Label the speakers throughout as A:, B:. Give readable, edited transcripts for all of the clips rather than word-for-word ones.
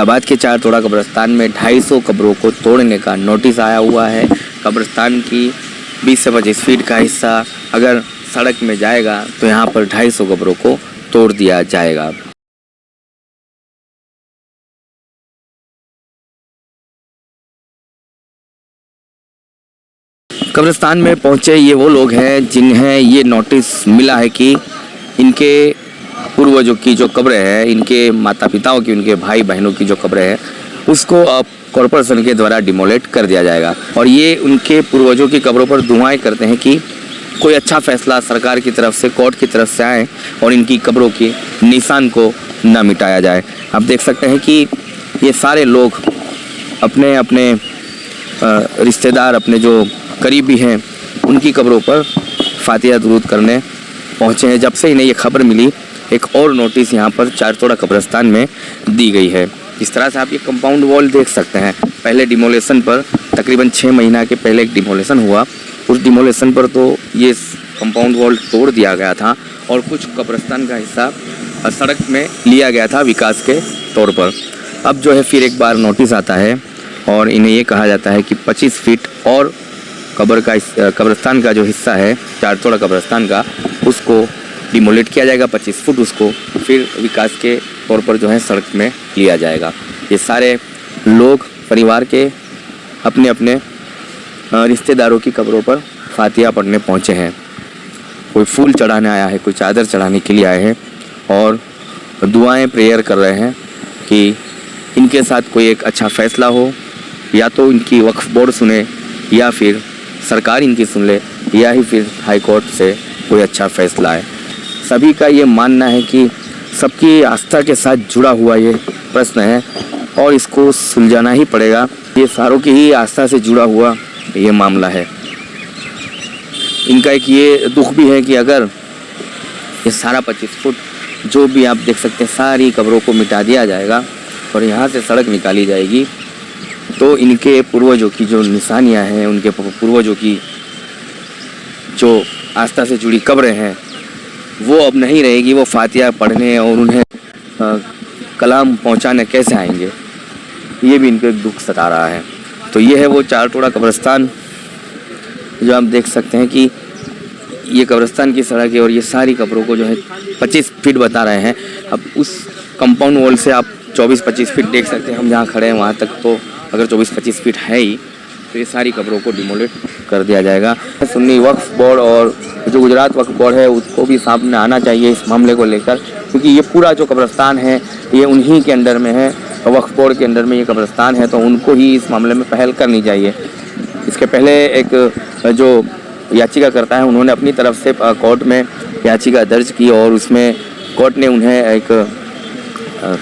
A: इलाहाबाद के चारतोड़ा कब्रिस्तान में 250 कब्रों को तोड़ने का नोटिस आया हुआ है। कब्रिस्तान की 20 से 25 फीट का हिस्सा अगर सड़क में जाएगा तो यहाँ पर 250 कब्रों को तोड़ दिया जाएगा। कब्रिस्तान में पहुँचे ये वो लोग हैं जिन्हें ये नोटिस मिला है कि इनके पूर्वजों की जो कब्रें हैं, इनके माता पिताओं की, उनके भाई बहनों की जो कब्रें हैं, उसको अब कॉरपोरेशन के द्वारा डिमोलेट कर दिया जाएगा। और ये उनके पूर्वजों की कब्रों पर दुआएं करते हैं कि कोई अच्छा फैसला सरकार की तरफ से, कोर्ट की तरफ से आए और इनकी कब्रों के निशान को न मिटाया जाए। आप देख सकते हैं कि ये सारे लोग अपने अपने रिश्तेदार, अपने जो करीबी हैं, उनकी कब्रों पर फातिहा दुरूद करने पहुँचे हैं। जब से इन्हें ये खबर मिली, एक और नोटिस यहाँ पर चारतोड़ा कब्रिस्तान में दी गई है। इस तरह से आप ये कंपाउंड वॉल देख सकते हैं। पहले डिमोलेशन पर तकरीबन 6 महीना के पहले एक डिमोलेशन हुआ। उस डिमोलेशन पर तो ये कंपाउंड वॉल तोड़ दिया गया था और कुछ कब्रिस्तान का हिस्सा सड़क में लिया गया था विकास के तौर पर। अब जो है फिर एक बार नोटिस आता है और इन्हें ये कहा जाता है कि 25 फीट और कब्रिस्तान का जो हिस्सा है चारतोड़ा कब्रिस्तान का, उसको डिमोलेट किया जाएगा। 25 फुट उसको फिर विकास के तौर पर जो है सड़क में लिया जाएगा। ये सारे लोग परिवार के अपने अपने रिश्तेदारों की कब्रों पर फातिहा पढ़ने पहुँचे हैं। कोई फूल चढ़ाने आया है, कोई चादर चढ़ाने के लिए आए हैं और दुआएं, प्रेयर कर रहे हैं कि इनके साथ कोई एक अच्छा फ़ैसला हो, या तो इनकी वक्फ बोर्ड सुने या फिर सरकार इनकी सुन ले, या ही फिर हाई कोर्ट से कोई अच्छा फ़ैसला आए। सभी का ये मानना है कि सबकी आस्था के साथ जुड़ा हुआ ये प्रश्न है और इसको सुलझाना ही पड़ेगा। ये सारों की ही आस्था से जुड़ा हुआ ये मामला है। इनका एक ये दुख भी है कि अगर ये सारा 25 फुट जो भी आप देख सकते हैं, सारी कब्रों को मिटा दिया जाएगा और यहाँ से सड़क निकाली जाएगी, तो इनके पूर्वजों की जो निशानियाँ हैं, उनके पूर्वजों की जो आस्था से जुड़ी कब्रें हैं, वो अब नहीं रहेगी। वो फातिहा पढ़ने और उन्हें कलाम पहुंचाने कैसे आएंगे, ये भी इनको एक दुख सता रहा है। तो ये है वो चारतोड़ा कब्रिस्तान जो आप देख सकते हैं कि ये कब्रिस्तान की सड़क है और ये सारी कब्रों को जो है 25 फीट बता रहे हैं। अब उस कंपाउंड वॉल से आप 24-25 फीट देख सकते हैं। हम जहाँ खड़े हैं वहाँ तक तो अगर 24-25 फीट है ही, तो ये सारी कब्रों को डिमोलेट कर दिया जाएगा। सुन्नी वक्फ बोर्ड और जो गुजरात वक्फ बोर्ड है उसको भी सामने आना चाहिए इस मामले को लेकर, क्योंकि ये पूरा जो कब्रिस्तान है ये उन्हीं के अंडर में है, वक्फ बोर्ड के अंडर में ये कब्रिस्तान है, तो उनको ही इस मामले में पहल करनी चाहिए। इसके पहले एक जो याचिका करता है, उन्होंने अपनी तरफ से कोर्ट में याचिका दर्ज की और उसमें कोर्ट ने उन्हें एक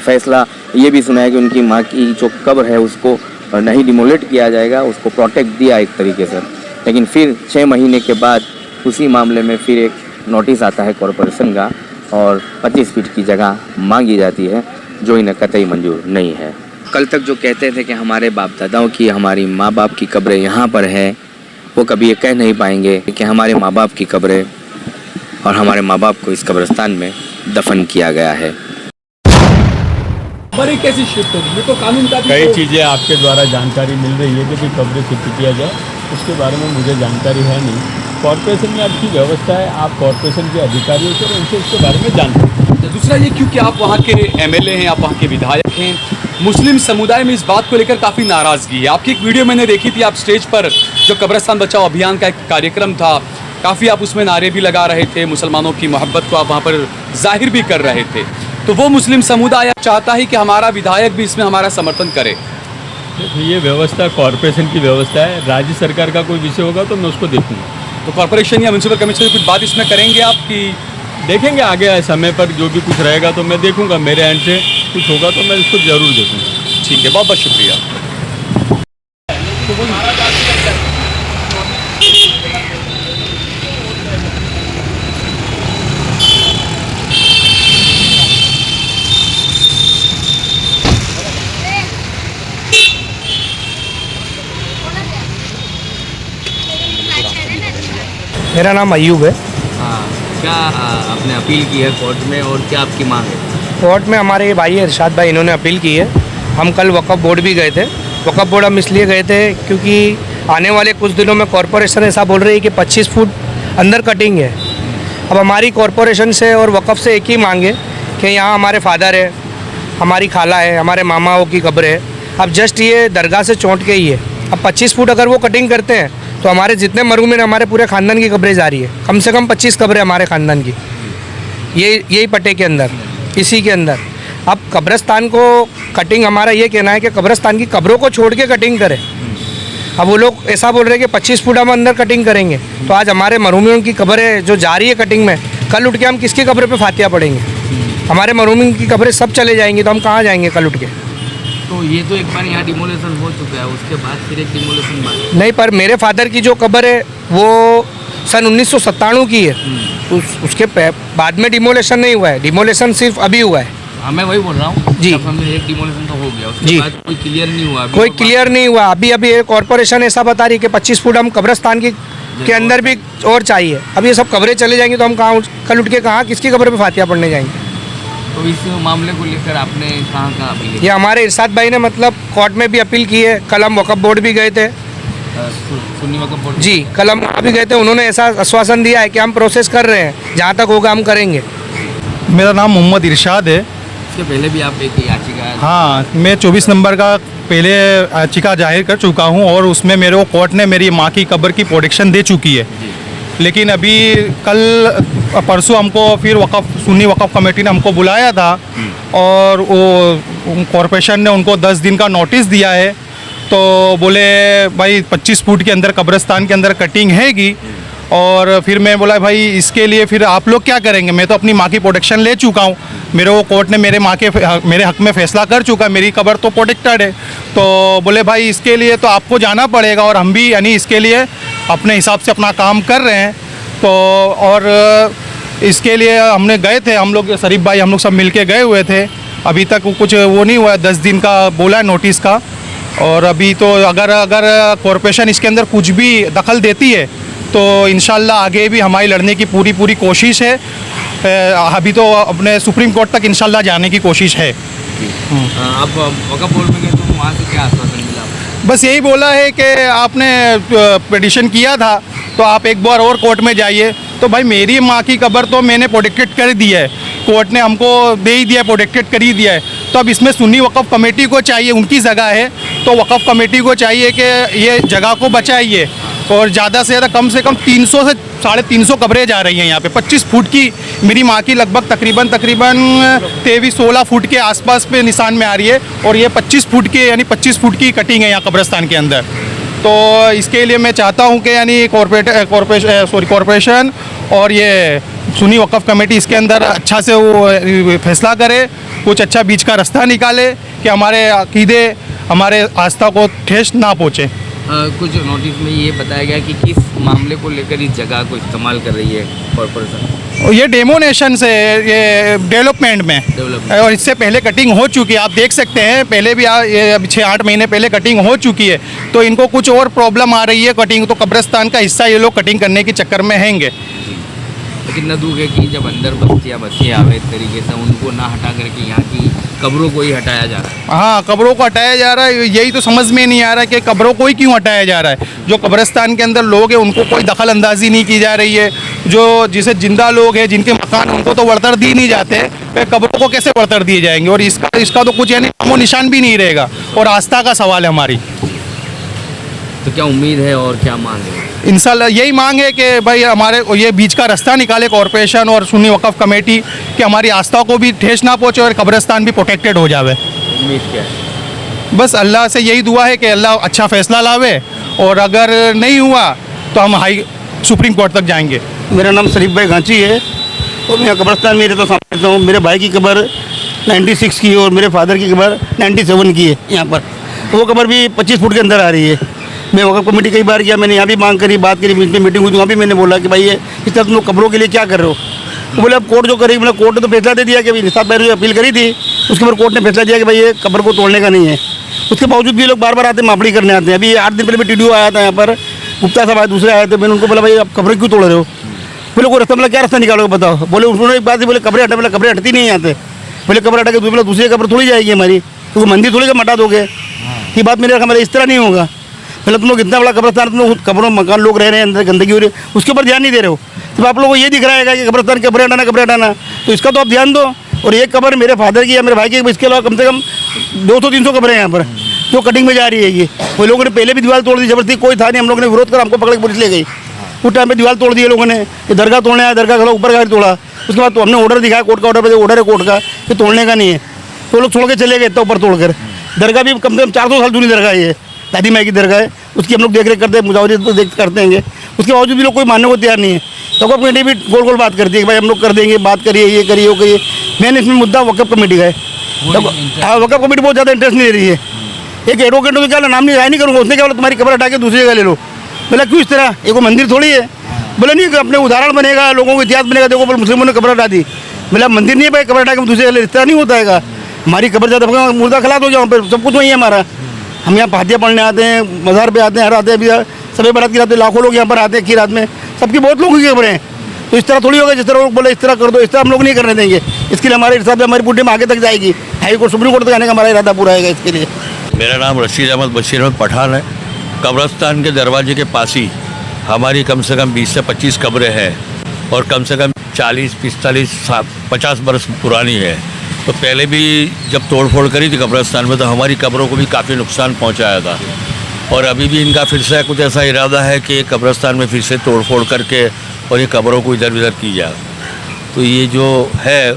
A: फैसला ये भी सुनाया कि उनकी माँ की जो कब्र है उसको नहीं डिमोलेट किया जाएगा, उसको प्रोटेक्ट दिया एक तरीके से। लेकिन फिर 6 महीने के बाद उसी मामले में फिर एक नोटिस आता है कॉरपोरेशन का और 25 फीट की जगह मांगी जाती है, जो इन्हें कतई मंजूर नहीं है। कल तक जो कहते थे कि हमारे बाप दादाओं की, हमारी माँ बाप की कब्रें यहाँ पर है, वो कभी ये कह नहीं पाएंगे कि हमारे माँ बाप की कब्रें और हमारे माँ बाप को इस कब्रिस्तान में दफन किया गया है।
B: कैसी शिफ्ट होगी, तो कानून का
C: कई चीज़ें आपके द्वारा जानकारी मिल रही है कि भाई कब्रें शिफ्ट किया जाए, उसके बारे में मुझे जानकारी है नहीं। कॉर्पोरेशन में आपकी व्यवस्था है, आप कॉर्पोरेशन के अधिकारियों से उनसे इसके बारे में जान सकते हैं।
B: दूसरा ये क्योंकि आप वहाँ के एमएलए हैं, आप वहाँ के विधायक हैं, मुस्लिम समुदाय में इस बात को लेकर काफ़ी नाराज़गी है। आपकी एक वीडियो मैंने देखी थी, आप स्टेज पर जो कब्रिस्तान बचाओ अभियान का एक कार्यक्रम था, काफ़ी आप उसमें नारे भी लगा रहे थे, मुसलमानों की मोहब्बत को आप वहाँ पर जाहिर भी कर रहे थे। तो वो मुस्लिम समुदाय चाहता है कि हमारा विधायक भी इसमें हमारा समर्थन करे।
C: ये व्यवस्था कॉर्पोरेशन की व्यवस्था है, राज्य सरकार का कोई विषय होगा तो मैं उसको देखूंगा।
B: तो कॉर्पोरेशन या म्यूनसिपल कमिश्नर कुछ बात इसमें करेंगे आप कि
C: देखेंगे आगे समय पर जो भी कुछ रहेगा तो मैं देखूंगा, मेरे एंड से कुछ होगा तो मैं इसको ज़रूर देखूंगा।
B: ठीक है, बहुत बहुत शुक्रिया।
D: मेरा नाम अयूब है।
A: हाँ, क्या आपने अपील की है कोर्ट में और क्या आपकी मांग है?
D: कोर्ट में हमारे भाई इरशाद भाई इन्होंने अपील की है हम कल वक्फ बोर्ड भी गए थे। वक्फ बोर्ड हम इसलिए गए थे क्योंकि आने वाले कुछ दिनों में कॉरपोरेशन ऐसा बोल रही है कि 25 फुट अंदर कटिंग है। अब हमारी कॉरपोरेशन से और वक्फ से एक ही मांग है कि यहाँ हमारे फादर है, हमारी खाला है, हमारे मामाओं की कब्र है। अब जस्ट ये दरगाह से चौंट के ही है। अब 25 फुट अगर वो कटिंग करते हैं तो हमारे जितने मरहूम हैं, हमारे पूरे ख़ानदान की कब्रें जा रही है। कम से कम 25 कब्रें हमारे ख़ानदान की, यही पट्टे के अंदर, इसी के अंदर। अब कब्रस्तान को कटिंग, हमारा ये कहना है कि कब्रस्तान की कब्रों को छोड़ के कटिंग करें। अब वो लोग ऐसा बोल रहे हैं कि 25 फुट हम अंदर कटिंग करेंगे, तो आज हमारे मरहूमियों की कब्रें जो जा रही है कटिंग में, कल उठ के हम किसकी कब्र पे फातिहा पढ़ेंगे? हमारे मरहूमियों की कब्रें सब चले जाएंगी तो हम कहाँ जाएंगे कल उठ के?
A: तो ये तो एक बार यहाँ डिमोलेशन हो चुका है, उसके बाद फिर एक डिमोलेशन बाकी।
D: नहीं, पर मेरे फादर की जो कब्र है वो सन 1997 की है। उसके बाद में डिमोलेशन नहीं हुआ है, डिमोलेशन सिर्फ अभी हुआ है।
A: हाँ, मैं वही बोल रहा हूँ
D: जी।
A: एक डिमोलेशन तो हो गया, उसके
D: जी।
A: बाद कोई क्लियर नहीं हुआ अभी
D: कोई
A: तो
D: क्लियर नहीं हुआ अभी कॉरपोरेशन ऐसा बता रही है कि 25 फुट हम कब्रस्तान के अंदर भी और चाहिए। अब ये सब कब्रें चले जाएंगी तो हम कहाँ कल उठ के कहाँ किसकी कब्र पे फातिहा पढ़ने जाएंगे?
A: तो इस मामले को लेकर आपने कहाँ अपील की?
D: ये हमारे इरशाद भाई ने मतलब कोर्ट में भी अपील की है। कल हम वक्फ बोर्ड भी गए थे।
A: सुन्नी वक्फ बोर्ड?
D: जी, कल हम वहाँ भी गए थे। उन्होंने ऐसा आश्वासन दिया है कि हम प्रोसेस कर रहे हैं, जहाँ तक होगा हम करेंगे।
E: मेरा नाम मोहम्मद इरशाद है।
A: इसके पहले भी आप एक याचिका?
E: हाँ, मैं 24 नंबर का पहले याचिका जाहिर कर चुका हूँ और उसमें मेरे को कोर्ट ने मेरी माँ की कब्र की प्रोटेक्शन दे चुकी है। लेकिन अभी कल परसों हमको फिर सुन्नी वक्फ कमेटी ने हमको बुलाया था और वो कॉरपोरेशन ने उनको 10 दिन का नोटिस दिया है। तो बोले भाई 25 फुट के अंदर कब्रिस्तान के अंदर कटिंग हैगी। और फिर मैं बोला भाई इसके लिए फिर आप लोग क्या करेंगे? मैं तो अपनी माँ की प्रोटेक्शन ले चुका हूँ, मेरे को कोर्ट ने मेरे हक में फ़ैसला कर चुका, मेरी कब्र तो प्रोटेक्टेड है। तो बोले भाई इसके लिए तो आपको जाना पड़ेगा और हम भी यानी इसके लिए अपने हिसाब से अपना काम कर रहे हैं। तो और इसके लिए हमने गए थे, हम लोग शरीफ भाई हम लोग सब मिल के गए हुए थे। अभी तक कुछ वो नहीं हुआ, 10 दिन का बोला है नोटिस का। और अभी तो अगर कॉरपोरेशन इसके अंदर कुछ भी दखल देती है तो इंशाल्लाह आगे भी हमारी लड़ने की पूरी कोशिश है। अभी तो अपने सुप्रीम कोर्ट तक इंशाल्लाह जाने की कोशिश है।
A: आप वक्फ बोर्ड में गए तो वहाँ से क्या आश्वासन मिला?
E: बस यही बोला है कि आपने पिटीशन किया था तो आप एक बार और कोर्ट में जाइए। तो भाई मेरी माँ की कब्र तो मैंने प्रोटेक्टेड कर दी है, कोर्ट ने हमको दे ही दिया, प्रोटेक्टेड कर ही दिया है। तो अब इसमें सुन्नी वक्फ कमेटी को चाहिए, उनकी जगह है तो वक्फ कमेटी को चाहिए कि ये जगह को बचाइए। और ज़्यादा से ज़्यादा कम से कम 300 से 350 कब्रें जा रही हैं यहाँ पे। 25 फुट की मेरी माँ की लगभग तकरीबन 23-16 फुट के आसपास पे निशान में आ रही है और ये 25 फुट के यानी 25 फुट की कटिंग है यहाँ कब्रिस्तान के अंदर। तो इसके लिए मैं चाहता हूँ कि यानी कॉरपोरेशन और ये सुन्नी वक्फ कमेटी इसके अंदर अच्छा से वो फैसला करे, कुछ अच्छा बीच का रास्ता निकाले कि हमारे अकीदे हमारे आस्था को ठेस ना पहुँचे।
A: कुछ नोटिस में ये बताया गया कि किस मामले को लेकर इस जगह को इस्तेमाल कर रही है कॉरपोरेशन?
E: ये डेमोनेशन से, ये डेवलपमेंट में और इससे पहले कटिंग हो चुकी है। आप देख सकते हैं पहले भी ये 6-8 महीने पहले कटिंग हो चुकी है। तो इनको कुछ और प्रॉब्लम आ रही है कटिंग, तो कब्रिस्तान का हिस्सा ये लोग कटिंग करने के चक्कर में हैंगे।
A: लेकिन न दुख है कि जब अंदर बस्तियाँ आवे इस तरीके से उनको ना हटा करके यहाँ की कब्रों को ही हटाया जा रहा है।
E: हाँ, कब्रों को हटाया जा रहा है, यही तो समझ में नहीं आ रहा है कि कब्रों को ही क्यों हटाया जा रहा है। जो कब्रिस्तान के अंदर लोग हैं उनको कोई दखल अंदाजी नहीं की जा रही है। जो जिसे जिंदा लोग हैं जिनके मकान उनको तो वर्तर दिए नहीं जाते, कब्रों को कैसे वर्तर दिए जाएंगे? और इसका तो कुछ यानी नामो निशान भी नहीं रहेगा और आस्था का सवाल है हमारी।
A: तो क्या उम्मीद है और क्या मांग है?
E: इंशाल्लाह यही मांग है कि भाई हमारे ये बीच का रास्ता निकाले कॉरपोरेशन और सुन्नी वक्फ कमेटी कि हमारी आस्था को भी ठेस ना पहुँचे और कब्रिस्तान भी प्रोटेक्टेड हो जावे।
A: उम्मीद क्या है?
E: बस अल्लाह से यही दुआ है कि अल्लाह अच्छा फ़ैसला लावे और अगर नहीं हुआ तो हम सुप्रीम कोर्ट तक जाएंगे।
F: मेरा नाम शरीफ भाई घांची है और मैं कब्रिस्तान में रहता हूँ। मेरे भाई की कब्र 96 की है और मेरे फादर की कब्र 97 की है यहाँ पर। तो वो कब्र भी 25 फुट के अंदर आ रही है। मैं वक्फ कमेटी कई बार किया, मैंने यहाँ भी मांग करी, बात करी, बीच में मीटिंग हुई तो वहाँ भी मैंने बोला कि भाई ये इस तरह तुम लोग कब्रों के लिए क्या कर रहे हो? तो बोले अब कोर्ट जो करेगी, मतलब कोर्ट ने तो फैसला दे दिया कि भाई निसाब भाई अपील करी थी, उसके बाद कोर्ट ने फैसला दिया कि भाई ये कब्र को तोड़ने का नहीं है। उसके बावजूद भी लोग बार बार आते हैं, मापड़ी करने आते हैं। अभी 8 दिन पहले भी TDO आया था यहाँ पर, गुप्ता साहब आए, दूसरे आए थे। मैंने उनको बोला भाई आप कब्रें क्यों तोड़ रहे हो? बोले कोई रास्ता, मतलब क्या रास्ता निकालोगे बताओ? बोले उन्होंने एक बात ही बोले कब्रें हटा, बोले कब्रें हटती नहीं यहाँ से। बोले कब्र हटा के दूसरी कब्र थोड़ी जाएगी हमारी। तो मंदिर थोड़ी का मटा दोगे, ये बात मेरे हमारे इस तरह नहीं होगा। पहले तुम लोग इतना बड़ा कब्रिस्तान, तुम लोग कब्रों मकान लोग रह रहे हैं, अंदर गंदगी हो रही है, उसके ऊपर ध्यान नहीं दे रहे हो। तो आप लोगों को ये दिख रहा है कि कब्रिस्तान कब्रें हटाना, तो इसका तो आप ध्यान दो। और एक कब्र मेरे फादर की या मेरे भाई की, इसके अलावा कम से कम 200-300 कब्रें हैं यहाँ पर जो कटिंग में जा रही है। ये वो लोगों ने पहले भी दीवार तोड़ दी, जबरदस्ती कोई था नहीं, हम लोगों ने विरोध कर हमको पकड़ के पुलिस ले गई। उस टाइम पे दीवार तोड़ दी लोगों ने, ये दरगाह तोड़ने आया, दरगाह का ऊपर का तोड़ा। उसके बाद तो हमने ऑर्डर दिखाया, कोर्ट का ऑर्डर है कोर्ट का कि तोड़ने का नहीं है, तो लोग छोड़ के चले गए इतना ऊपर तोड़कर। दरगाह भी कम से कम 400 साल जूनी दरगाह है, दादी माई की दरगाह है, उसकी हम लोग देख रेख करते हैं, मुजावरत करते हैं। उसके बावजूद भी लोग कोई मानने को तैयार नहीं है। तो वक़्फ़ कमेटी भी गोल गोल बात करती है कि भाई हम लोग कर देंगे, बात करिए, ये करिए, वो करिए। मैंने इसमें मुद्दा वक़्फ़ कमेटी का है। हाँ, वक़्फ़ कमेटी बहुत ज़्यादा इंटरेस्ट नहीं ले रही है। एक एडवोकेट तो क्या नाम नहीं करूँगा, उसने क्या बोला तुम्हारी कब्र हटा के दूसरी जगह ले लो। बोला क्यों इस तरह, एक मंदिर थोड़ी है। बोला नहीं, अपने उदाहरण बनेगा, लोगों को इतिहास बनेगा, देखो मुस्लिमों ने कब्र हटा दी। बोला मंदिर नहीं है भाई, कब्र हटा के दूसरी जगह ले, इस तरह नहीं होता है। हमारी कब्र ज़्यादा मुर्दा खलात हो जाओ, पर सब कुछ वही है हमारा। हम यहाँ फातिया पढ़ने आते हैं, मज़ार पे आते हैं, हर आते हैं, अभी सभी बारात की रात में लाखों लोग यहाँ पर आते हैं की रात में, सबकी बहुत लोगों की खबरें हैं। तो इस तरह थोड़ी होगा, जिस तरह लोग बोले इस तरह कर दो, इस तरह हम लोग नहीं करने देंगे। इसके लिए हमारे हिसाब से हमारी बुढ़ी में आगे तक जाएगी, हाई कोर्ट सुप्रीम कोर्ट तक आने का हमारा इरादा पूरा है इसके लिए।
G: मेरा नाम रशीद अहमद बशीर अहमद पठान है। कब्रस्तान के दरवाजे के पास ही हमारी कम से कम 20 से 25 कब्रें हैं और कम से कम 40, 45, 50 बरस पुरानी है। तो पहले भी जब तोड़फोड़ करी थी कब्रस्तान में तो हमारी कब्रों को भी काफ़ी नुकसान पहुंचाया था। और अभी भी इनका फिर से कुछ ऐसा इरादा है कि कब्रस्तान में फिर से तोड़फोड़ करके और ये कब्रों को इधर उधर की जाए। तो ये जो है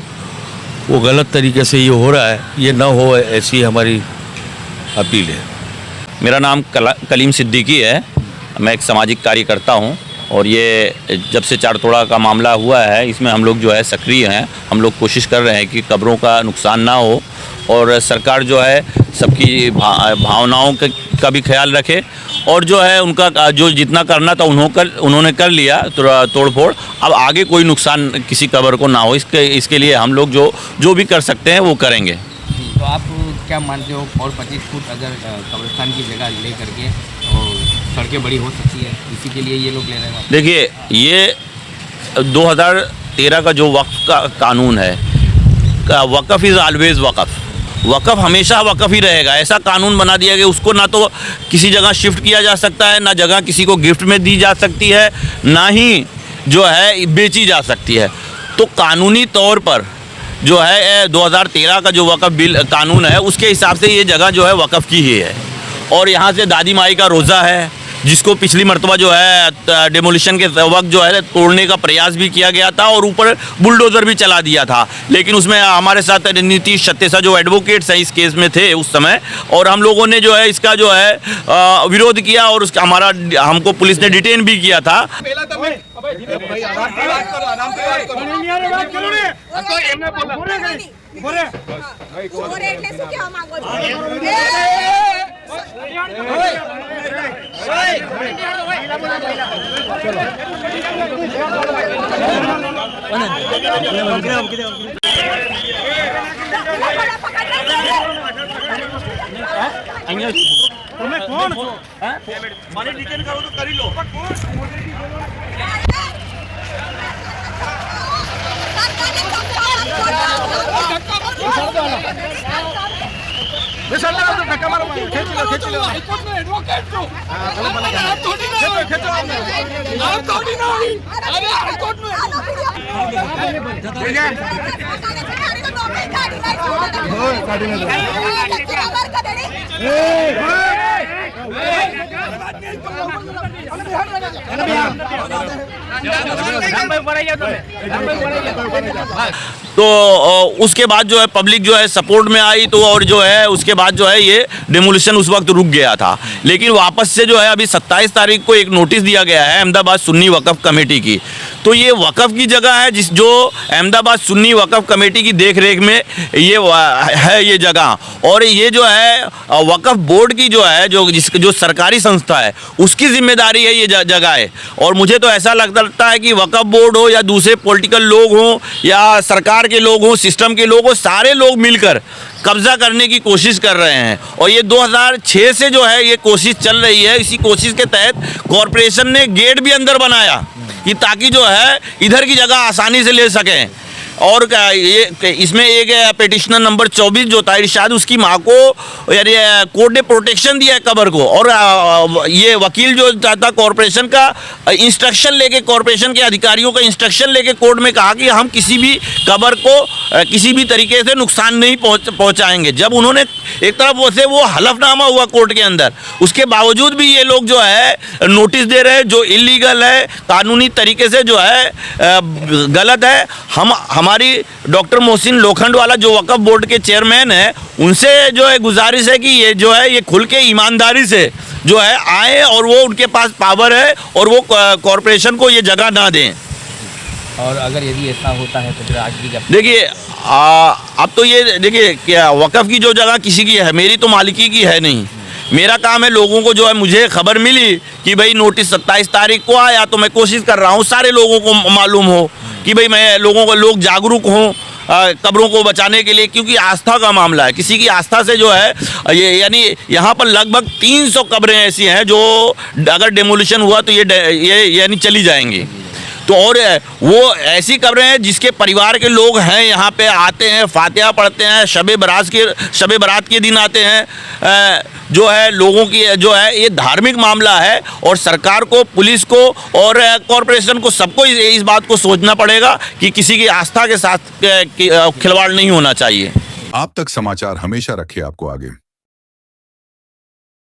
G: वो गलत तरीके से ये हो रहा है, ये ना हो ऐसी हमारी अपील है।
H: मेरा नाम कलीम सिद्दीकी है, मैं एक सामाजिक कार्यकर्ता हूं और ये जब से चार तोड़ा का मामला हुआ है इसमें हम लोग जो है सक्रिय हैं। हम लोग कोशिश कर रहे हैं कि कब्रों का नुकसान ना हो और सरकार जो है सबकी भावनाओं का भी ख्याल रखे और जो है उनका जो जितना करना था उन्होंने कर लिया तोड़फोड़। अब आगे कोई नुकसान किसी कब्र को ना हो, इसके लिए हम लोग जो भी कर सकते हैं वो करेंगे।
I: तो आप क्या मानते हो, और 25 फुट अगर कब्रिस्तान की जगह ले करके और सड़कें बड़ी हो सकती है, इसी के लिए ये लोग ले रहे हैं?
H: देखिए, ये 2013 का जो वक्फ का कानून है, वक़्फ़ इज़ ऑलवेज़ वक़्फ़ हमेशा वक़्फ़ ही रहेगा। ऐसा कानून बना दिया गया, उसको ना तो किसी जगह शिफ्ट किया जा सकता है, ना जगह किसी को गिफ्ट में दी जा सकती है, ना ही जो है बेची जा सकती है। तो कानूनी तौर पर जो है 2013 का जो वक़्फ़ बिल कानून है उसके हिसाब से ये जगह जो है वक़्फ़ की ही है। और यहाँ से दादी माई का रोज़ा है जिसको पिछली मरतबा जो है डेमोलिशन के वक्त जो है तोड़ने का प्रयास भी किया गया था और ऊपर बुलडोज़र भी चला दिया था, लेकिन उसमें हमारे साथ नीतीश सत्तेसा जो एडवोकेट्स हैं इस केस में थे उस समय, और हम लोगों ने जो है इसका जो है विरोध किया और उसका हमको पुलिस ने डिटेन भी किया था। तो उसके बाद जो है पब्लिक जो है सपोर्ट में आई, तो और जो है उसके बाद जो है ये डेमोलिशन उस वक्त रुक गया था, लेकिन वापस से जो है अभी 27 तारीख को एक नोटिस दिया गया है अहमदाबाद सुन्नी वक़्फ़ कमेटी की। तो ये वक़्फ़ की जगह है जो अहमदाबाद सुन्नी वक़्फ़ कमेटी की देख रेख में ये है ये जगह, और ये जो है वक़्फ़ बोर्ड की जो है जो सरकारी संस्था है उसकी जिम्मेदारी है ये जगह है। और मुझे तो ऐसा लगता है कि वक़्फ़ बोर्ड हो या दूसरे पॉलिटिकल लोग हों या सरकार के लोग हों, सिस्टम के लोग हों, सारे लोग मिलकर कब्जा करने की कोशिश कर रहे हैं। और ये 2006 से जो है ये कोशिश चल रही है। इसी कोशिश के तहत कॉरपोरेशन ने गेट भी अंदर बनाया कि ताकि जो है इधर की जगह आसानी से ले सकें। और ये इसमें एक पिटिशनर नंबर 24 जो था इरशाद, उसकी माँ को यानी कोर्ट ने प्रोटेक्शन दिया है कब्र को, और ये वकील जो था कॉरपोरेशन का इंस्ट्रक्शन लेके, कॉरपोरेशन के अधिकारियों का इंस्ट्रक्शन लेके कोर्ट में कहा कि हम किसी भी कब्र को किसी भी तरीके से नुकसान नहीं पहुंचाएंगे। जब उन्होंने एक तरफ से वो हलफनामा हुआ कोर्ट के अंदर, उसके बावजूद भी ये लोग जो है नोटिस दे रहे हैं जो इलीगल है, कानूनी तरीके से जो है गलत है। हमारी डॉक्टर मोहसिन लोखंडवाला जो वक्फ बोर्ड के चेयरमैन है, उनसे जो है गुजारिश है कि ये जो है ये खुल के ईमानदारी से जो है आए, और वो उनके पास पावर है और वो कॉरपोरेशन को ये जगह ना दें।
I: और अगर यदि ऐसा होता है तो फिर आज भी क्या?
H: देखिए अब तो ये देखिए क्या वक़्फ़ की जो जगह किसी की है, मेरी तो मालिकी की है नहीं। मेरा काम है लोगों को जो है, मुझे खबर मिली कि भाई नोटिस 27 तारीख को आया, तो मैं कोशिश कर रहा हूँ सारे लोगों को मालूम हो कि भाई मैं लोग जागरूक हों कब्रों को बचाने के लिए, क्योंकि आस्था का मामला है। किसी की आस्था से जो है ये यानी यहाँ पर लगभग 300 कब्रें ऐसी हैं जो अगर डेमोलिशन हुआ तो ये यानी चली जाएंगी। तो और वो ऐसी कब्रें हैं जिसके परिवार के लोग हैं, यहाँ पे आते हैं, फातिहा पढ़ते हैं, शब बारात के दिन आते हैं। जो है लोगों की जो है ये धार्मिक मामला है, और सरकार को, पुलिस को और कॉरपोरेशन को सबको इस बात को सोचना पड़ेगा कि किसी की आस्था के साथ खिलवाड़ नहीं होना चाहिए।
J: आप तक समाचार हमेशा रखे आपको आगे।